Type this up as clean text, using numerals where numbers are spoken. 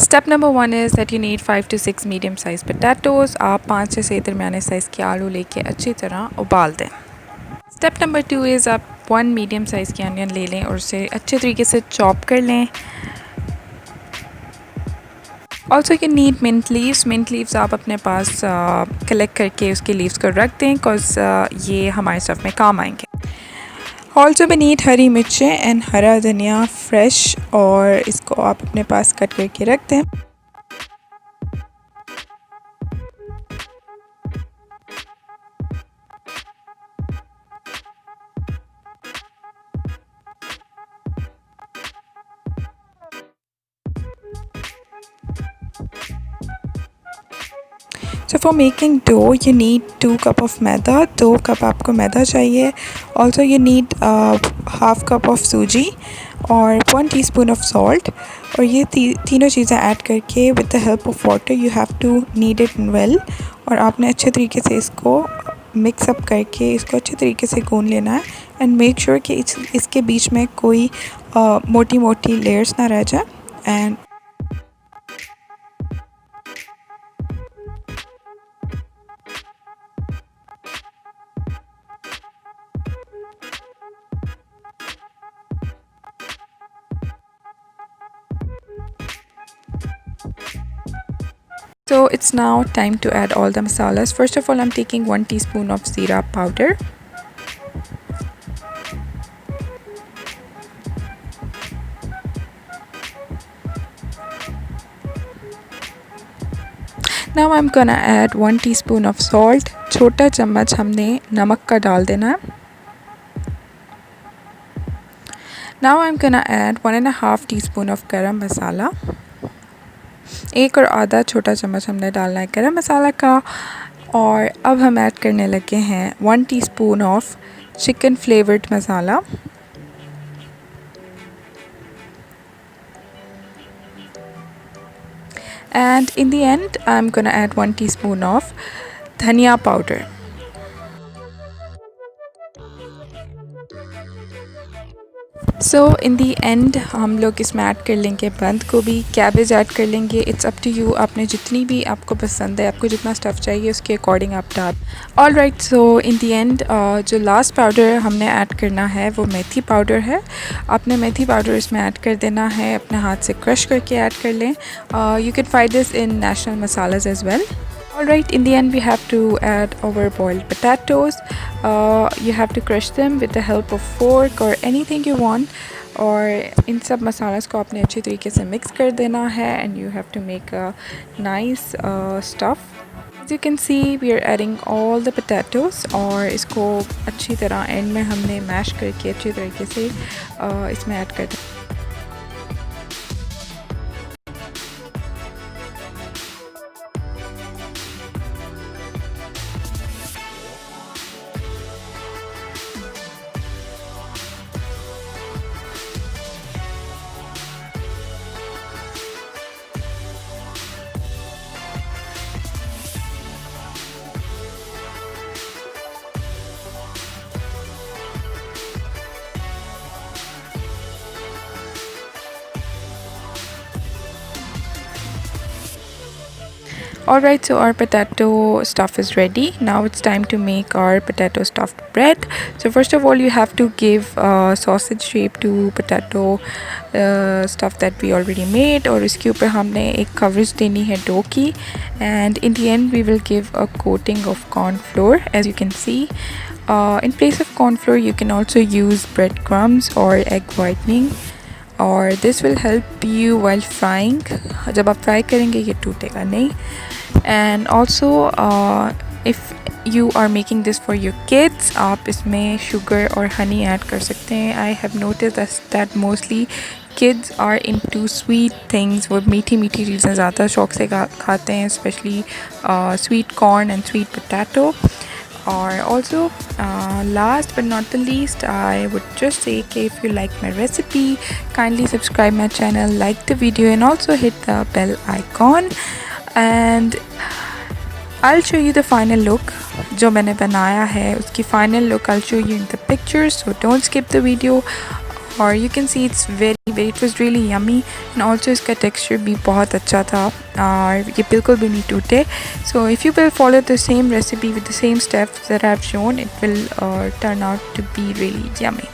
Step number 1 is that you need 5 to 6 medium sized potatoes. आप 5 से 6 दरमियाने size के आलू लेके अच्छी तरह उबाल दें. Step number 2 is आप 1 मीडियम साइज़ की अनियन ले लें और उसे अच्छे तरीके से चॉप कर लें. Also you need mint leaves. Mint leaves आप अपने पास कलेक्ट करके उसके लीव्स को रख दें, बिकॉज ये हमारे स्टफ़ में काम आएंगे. ऑल्सो वी नीड हरी मिर्चें एंड हरा धनिया फ्रेश, और इसको आप अपने पास कट करके रख दें. So for making dough you need 2 cup of maida. 2 cup आपको मैदा चाहिए. Also you need half cup of सूजी और 1 teaspoon of salt. और ये तीनों चीज़ें ऐड करके with the help of water you have to knead it well. और आपने अच्छे तरीके से इसको मिक्स अप करके इसको अच्छे तरीके से गूंद लेना है. एंड मेक श्योर कि इसके बीच में कोई मोटी मोटी लेयर्स ना रह जाए. And so it's now time to add all the masalas. First of all I'm taking 1 teaspoon of zira powder. Now I'm gonna add 1 teaspoon of salt. छोटा चम्मच हमने नमक का डाल देना है. Now I'm gonna add 1.5 teaspoon of garam masala. 1 और आधा छोटा चम्मच हमने डालना है गरम मसाला का. और अब हम ऐड करने लगे हैं 1 teaspoon of chicken flavoured masala. And in the end I'm gonna add 1 teaspoon of धनिया powder. So in the and हम लोग इसमें ऐड कर लेंगे बंद गोभी, कैबेज ऐड कर लेंगे. इट्स अप टू यू, आपने जितनी भी आपको पसंद है, आपको जितना स्टफ़ चाहिए उसके अकॉर्डिंग आप डाल. All right, so in the and जो लास्ट पाउडर हमने ऐड करना है वो मेथी पाउडर है. आपने मेथी पाउडर इसमें ऐड कर देना है, अपने हाथ से क्रश करके ऐड कर लें. You can find this in national masalas as well. Alright, in the end we have to add our boiled potatoes. You have to crush them with the help of fork or anything you want. और इन सब मसालास को आपने अच्छी तरीके से mix कर देना है. and you have to make a nice stuff. As you can see we are adding all the potatoes और इसको अच्छी तरह एंड में हमने मैश करके अच्छी तरीके से इसमें ऐड कर देना. Alright, so our potato stuff is ready. Now it's time to make our potato stuffed bread. So first of all you have to give sausage shape to potato stuff that we already made. और इसके ऊपर हमने एक coverage देनी है dough की. And in the end we will give a coating of corn flour, as you can see. In place of corn flour you can also use breadcrumbs or egg whitening. और this will help you while frying. जब आप fry करेंगे ये टूटेगा नहीं. And also if you are making this for your kids, आप इसमें sugar और honey ऐड कर सकते हैं. I have noticed that mostly kids are into sweet things. वो मीठी मीठी चीज़ें ज़्यादा शौक से खाते हैं, especially sweet corn and sweet potato. Or also last but not the least I would just say that if you like my recipe, kindly subscribe my channel, like the video and also hit the bell icon. And I'll show you the final look जो मैंने बनाया है, उसकी final look I'll show you in the pictures, so don't skip the video. और you can see it's very it was really yummy and also इसका texture भी बहुत अच्छा था और ये बिल्कुल भी नहीं टूटे. So if you will follow the same recipe with the same steps that I've shown, it will turn out to be really yummy.